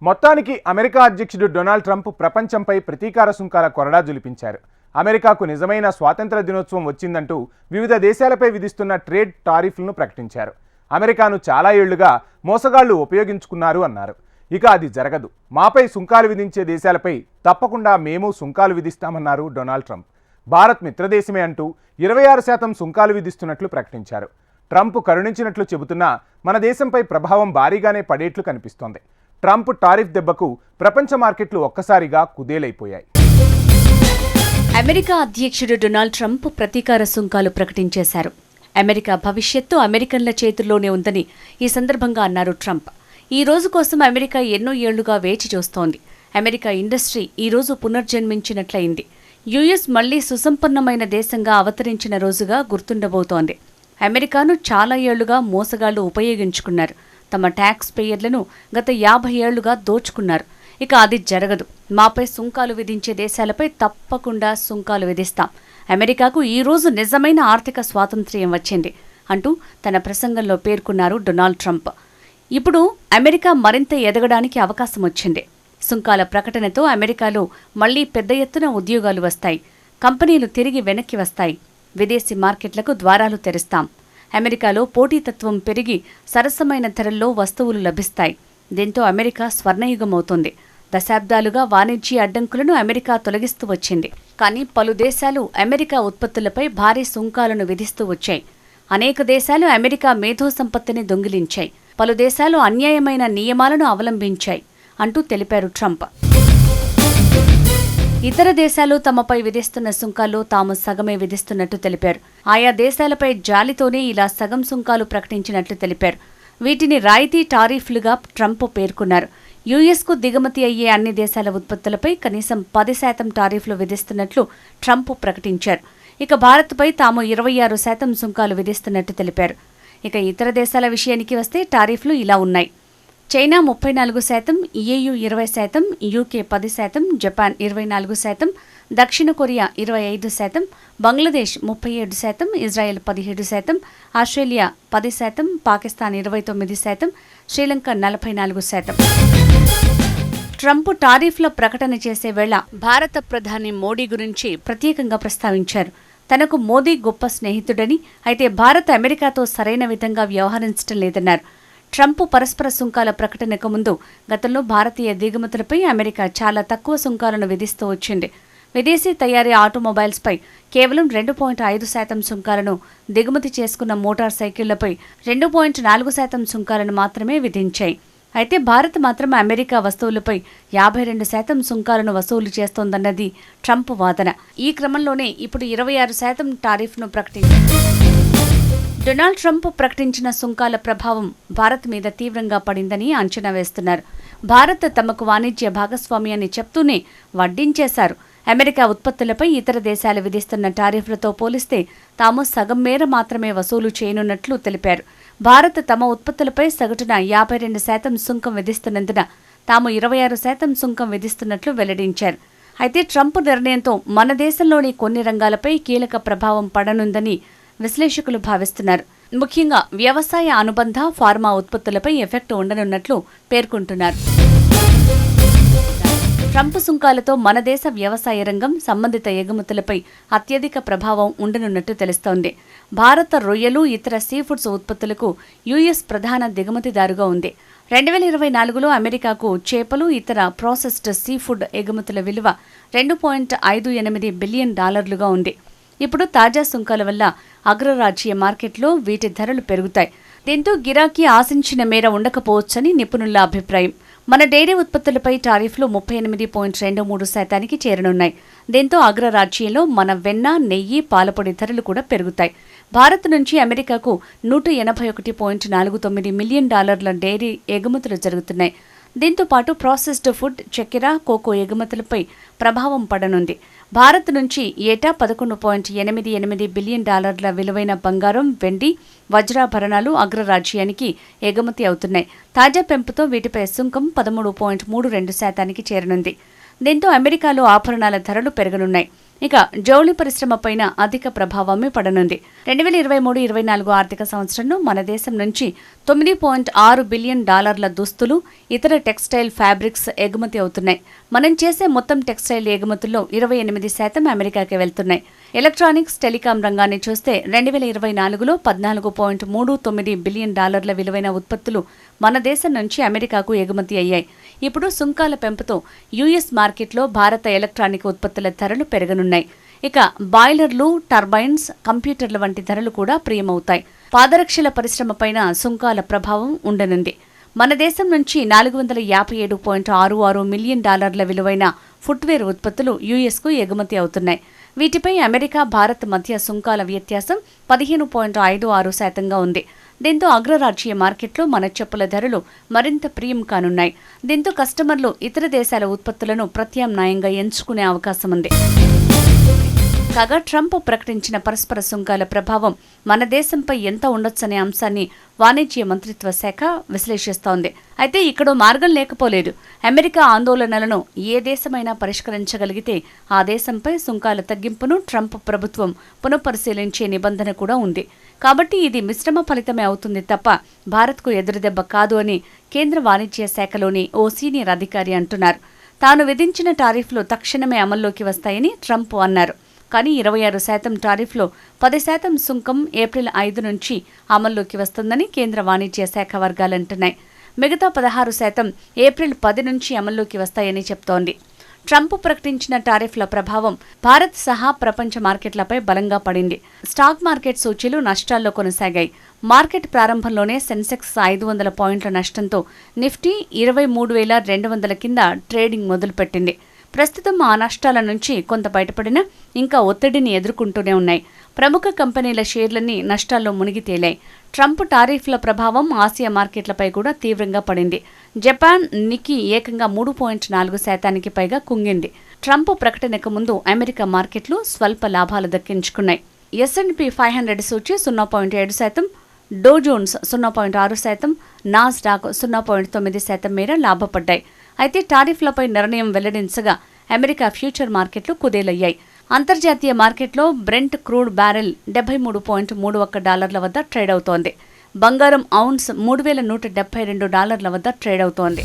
మొత్తానికి అమెరికా అధ్యక్షుడు Donald Trump ప్రపంచంపై ప్రతీకార సుంకాల కొరడా జులిపించారు. అమెరికాకు నిజమైన స్వాతంత్ర దినోత్సవం వచ్చిందంటూ వివిధ దేశాలపై విధిస్తున్న ట్రేడ్ టారిఫ్లను ప్రకటించారు. అమెరికాను చాలా ఏళ్లుగా మోసగాళ్లు ఉపయోగించుకున్నారు అన్నారు. ఇక అది జరగదు, మాపై సుంకాలు విధించే దేశాలపై తప్పకుండా మేము సుంకాలు విధిస్తామన్నారు డొనాల్డ్ ట్రంప్. భారత్ మిత్రదేశమే అంటూ 26% సుంకాలు విధిస్తున్నట్లు ప్రకటించారు. ట్రంప్ కరుణించినట్లు చెబుతున్నా మన దేశంపై ప్రభావం భారీగానే పడేట్లు కనిపిస్తోంది. ట్రంప్ టారిఫ్ దెబ్బకు ప్రపంచ మార్కెట్లు ఒక్కసారిగా కుదేలైపోయాయి. అమెరికా అధ్యక్షుడు డొనాల్డ్ ట్రంప్ ప్రతీకార సుంకాలు ప్రకటించేశారు. అమెరికా భవిష్యత్తు అమెరికన్ల చేతుల్లోనే ఉందని ఈ సందర్భంగా అన్నారు ట్రంప్. ఈ రోజు కోసం అమెరికా ఎన్నో ఏళ్లుగా వేచి చూస్తోంది. అమెరికా ఇండస్ట్రీ ఈ రోజు పునర్జన్మించినట్లయింది. యుఎస్ మళ్లీ సుసంపన్నమైన దేశంగా అవతరించిన రోజుగా గుర్తుండబోతోంది. అమెరికాను చాలా ఏళ్లుగా మోసగాళ్లు ఉపయోగించుకున్నారు. తమ ట్యాక్స్ పేయర్లను గత 50 ఏళ్లుగా దోచుకున్నారు. ఇక అది జరగదు, మాపై సుంకాలు విధించే దేశాలపై తప్పకుండా సుంకాలు విధిస్తాం. అమెరికాకు ఈ రోజు నిజమైన ఆర్థిక స్వాతంత్ర్యం వచ్చింది అంటూ తన ప్రసంగంలో పేర్కొన్నారు డొనాల్డ్ ట్రంప్. ఇప్పుడు అమెరికా మరింత ఎదగడానికి అవకాశం వచ్చింది. సుంకాల ప్రకటనతో అమెరికాలో మళ్లీ పెద్ద ఎత్తున ఉద్యోగాలు వస్తాయి. కంపెనీలు తిరిగి వెనక్కి వస్తాయి. విదేశీ మార్కెట్లకు ద్వారాలు తెరుస్తాం. అమెరికాలో పోటీతత్వం పెరిగి సరసమైన ధరల్లో వస్తువులు లభిస్తాయి. దీంతో అమెరికా స్వర్ణయుగమవుతుంది. దశాబ్దాలుగా వాణిజ్య అడ్డంకులను అమెరికా తొలగిస్తూ వచ్చింది. కానీ పలు దేశాలు అమెరికా ఉత్పత్తులపై భారీ సుంకాలను విధిస్తూ వచ్చాయి. అనేక దేశాలు అమెరికా మేధో సంపత్తిని దొంగిలించాయి. పలు దేశాలు అన్యాయమైన నియమాలను అవలంబించాయి అంటూ తెలిపారు ట్రంప్. ఇతర దేశాలు తమపై విధిస్తున్న సుంకాల్లో తాము సగమే విధిస్తున్నట్టు తెలిపారు. ఆయా దేశాలపై జాలితోనే ఇలా సగం సుంకాలు ప్రకటించినట్లు తెలిపారు. వీటిని రాయితీ టారిఫ్లుగా ట్రంప్ పేర్కొన్నారు. యుఎస్కు దిగుమతి అయ్యే అన్ని దేశాల ఉత్పత్తులపై కనీసం 10% టారిఫ్లు విధిస్తున్నట్లు ట్రంప్ ప్రకటించారు. ఇక భారత్పై తాము 26% సుంకాలు విధిస్తున్నట్టు తెలిపారు. ఇక ఇతర దేశాల విషయానికి వస్తే టారిఫ్లు ఇలా ఉన్నాయి. చైనా 34%, EU 20%, UK 10%, జపాన్ 24%, దక్షిణ Korea 25%, Bangladesh 37%, Israel 17%, Australia 10%, Pakistan 29%, Sri Lanka 44%. Trump టారిఫ్ల ప్రకటన చేసే వేళ భారత ప్రధాని మోడీ గురించి ప్రత్యేకంగా ప్రస్తావించారు. తనకు మోదీ గొప్ప స్నేహితుడని, అయితే భారత్ అమెరికాతో సరైన విధంగా వ్యవహరించడం లేదన్నారు. ట్రంప్ పరస్పర సుంకాల ప్రకటనకు ముందు గతంలో భారతీయ దిగుమతులపై అమెరికా చాలా తక్కువ సుంకాలను విధిస్తూ వచ్చింది. విదేశీ తయారీ ఆటోమొబైల్స్పై కేవలం 2.5% సుంకాలను, దిగుమతి చేసుకున్న మోటార్ సైకిళ్లపై 2.4% సుంకాలను మాత్రమే విధించాయి. అయితే భారత్ మాత్రం అమెరికా వస్తువులపై 52% సుంకాలను వసూలు చేస్తోందన్నది ట్రంప్ వాదన. ఈ క్రమంలోనే ఇప్పుడు 26% టారిఫ్ను ప్రకటించారు. డొనాల్డ్ ట్రంప్ ప్రకటించిన సుంకాల ప్రభావం భారత్ మీద తీవ్రంగా పడిందని అంచనా వేస్తున్నారు. భారత్ తమకు వాణిజ్య భాగస్వామ్యాన్ని చెప్తూనే వడ్డించేశారు. అమెరికా ఉత్పత్తులపై ఇతర దేశాలు విధిస్తున్న టారిఫ్లతో పోలిస్తే తాము సగం మేర మాత్రమే వసూలు చేయనున్నట్లు తెలిపారు. భారత్ తమ ఉత్పత్తులపై సగటున 52% సుంకం విధిస్తున్నందున తాము 26% సుంకం విధిస్తున్నట్లు వెల్లడించారు. అయితే ట్రంప్ నిర్ణయంతో మన దేశంలోని కొన్ని రంగాలపై కీలక ప్రభావం పడనుందని విశ్లేషకులు భావిస్తున్నారు. ముఖ్యంగా వ్యవసాయ అనుబంధ ఫార్మా ఉత్పత్తులపై ఎఫెక్ట్ ఉండనున్నట్లు పేర్కొంటున్నారు. ట్రంప్ సుంకాలతో మన దేశ వ్యవసాయ రంగం, సంబంధిత ఎగుమతులపై అత్యధిక ప్రభావం ఉండనున్నట్టు తెలుస్తోంది. భారత రొయ్యలు, ఇతర సీఫుడ్స్ ఉత్పత్తులకు యుఎస్ ప్రధాన దిగుమతిదారుగా ఉంది. 2024లో అమెరికాకు చేపలు, ఇతర ప్రాసెస్డ్ సీఫుడ్ ఎగుమతుల విలువ $2.58 బిలియన్ ఉంది. ఇప్పుడు తాజా సుంకాల వల్ల అగ్రరాజ్య మార్కెట్లో వీటి ధరలు పెరుగుతాయి. దీంతో గిరాకీ ఆశించిన మేర ఉండకపోవచ్చని నిపుణుల అభిప్రాయం. మన డైరీ ఉత్పత్తులపై టారిఫ్లు 38.23%కి చేరనున్నాయి. దీంతో అగ్రరాజ్యంలో మన వెన్న, నెయ్యి, పాలపొడి ధరలు కూడా పెరుగుతాయి. భారత్ నుంచి అమెరికాకు $181.49 మిలియన్ డైరీ ఎగుమతులు జరుగుతున్నాయి. దీంతో పాటు ప్రాసెస్డ్ ఫుడ్, చక్కెర, కోకో ఎగుమతులపై ప్రభావం పడనుంది. భారత్ నుంచి ఏటా $11.88 బిలియన్ విలువైన బంగారం, వెండి, వజ్రాభరణాలు అగ్రరాజ్యానికి ఎగుమతి అవుతున్నాయి. తాజా పెంపుతో వీటిపై సుంకం 13.32%కి చేరనుంది. దీంతో అమెరికాలో ఆభరణాల ధరలు పెరగనున్నాయి. ఇక జౌళి పరిశ్రమ పైన అధిక ప్రభావమే పడనుంది. 2023-24 ఆర్థిక సంవత్సరంలో మన దేశం నుంచి $9.6 బిలియన్ దుస్తులు, ఇతర టెక్స్టైల్ ఫ్యాబ్రిక్స్ ఎగుమతి అవుతున్నాయి. మనం చేసే మొత్తం టెక్స్టైల్ ఎగుమతుల్లో 28% అమెరికాకి వెళ్తున్నాయి. ఎలక్ట్రానిక్స్, టెలికాం రంగాన్ని చూస్తే 2024లో $14.39 బిలియన్ విలువైన ఉత్పత్తులు మన దేశం నుంచి అమెరికాకు ఎగుమతి అయ్యాయి. ఇప్పుడు సుంకాల పెంపుతో యుఎస్ మార్కెట్లో భారత ఎలక్ట్రానిక్ ఉత్పత్తుల ధరలు పెరగనున్నాయి. ఇక బాయిలర్లు, టర్బైన్స్, కంప్యూటర్ల వంటి ధరలు కూడా ప్రియమవుతాయి. పాదరక్షల పరిశ్రమ పైన సుంకాల ప్రభావం ఉండనుంది. మన దేశం నుంచి $457.66 మిలియన్ విలువైన ఫుట్వేర్ ఉత్పత్తులు యుఎస్కు ఎగుమతి అవుతున్నాయి. వీటిపై అమెరికా, భారత్ మధ్య సుంకాల వ్యత్యాసం 15.56%గా ఉంది. దీంతో అగ్రరాజ్య మార్కెట్లో మన చెప్పుల ధరలు మరింత ప్రియం కానున్నాయి. దీంతో కస్టమర్లు ఇతర దేశాల ఉత్పత్తులను ప్రత్యామ్నాయంగా ఎంచుకునే అవకాశం ఉంది. కాగా ట్రంప్ ప్రకటించిన పరస్పర సుంకాల ప్రభావం మన దేశంపై ఎంత ఉండొచ్చనే అంశాన్ని వాణిజ్య మంత్రిత్వ శాఖ విశ్లేషిస్తోంది. అయితే ఇక్కడో మార్గం లేకపోలేదు. అమెరికా ఆందోళనలను ఏ దేశమైనా పరిష్కరించగలిగితే ఆ దేశంపై సుంకాల తగ్గింపును ట్రంప్ ప్రభుత్వం పునఃపరిశీలించే నిబంధన కూడా ఉంది. కాబట్టి ఇది మిశ్రమ ఫలితమే అవుతుంది తప్ప భారత్కు ఎదురుదెబ్బ కాదు అని కేంద్ర వాణిజ్య శాఖలోని ఓ సీనియర్ అధికారి అంటున్నారు. తాను విధించిన టారిఫ్లు తక్షణమే అమల్లోకి వస్తాయని ట్రంప్ అన్నారు. కానీ 26% టారిఫ్లో 10% సుంకం ఏప్రిల్ 5 నుంచి అమల్లోకి వస్తుందని కేంద్ర వాణిజ్య శాఖ వర్గాలంటున్నాయి. మిగతా 16% ఏప్రిల్ 10 నుంచి అమల్లోకి వస్తాయని చెప్తోంది. ట్రంప్ ప్రకటించిన టారిఫ్ల ప్రభావం భారత్ సహా ప్రపంచ మార్కెట్లపై బలంగా పడింది. స్టాక్ మార్కెట్ సూచీలు నష్టాల్లో కొనసాగాయి. మార్కెట్ ప్రారంభంలోనే సెన్సెక్స్ 500 పాయింట్ల నష్టంతో నిఫ్టీ 23,200 కింద ట్రేడింగ్ మొదలుపెట్టింది. ప్రస్తుతం ఆ నష్టాల నుంచి కొంత బయటపడినా ఇంకా ఒత్తిడిని ఎదుర్కొంటూనే ఉన్నాయి. ప్రముఖ కంపెనీల షేర్లన్నీ నష్టాల్లో మునిగి తేలాయి. ట్రంప్ టారిఫ్ల ప్రభావం ఆసియా మార్కెట్లపై కూడా తీవ్రంగా పడింది. జపాన్ నిక్కీ ఏకంగా 3.4% పైగా కుంగింది. ట్రంప్ ప్రకటనకు ముందు అమెరికా మార్కెట్లు స్వల్ప లాభాలు దక్కించుకున్నాయి. S&P 500 సూచీ 0.7%, డో జోన్స్ 0.6%, నాస్డాక్ 0.9% మేర లాభపడ్డాయి. అయితే టారిఫ్లపై నిర్ణయం వెల్లడించగా అమెరికా ఫ్యూచర్ మార్కెట్లు కుదేలయ్యాయి. అంతర్జాతీయ మార్కెట్లో బ్రెంట్ క్రూడ్ బ్యారెల్ $73.31 వద్ద ట్రేడ్ అవుతోంది. బంగారం ఔన్స్ $3,172 వద్ద ట్రేడ్ అవుతోంది.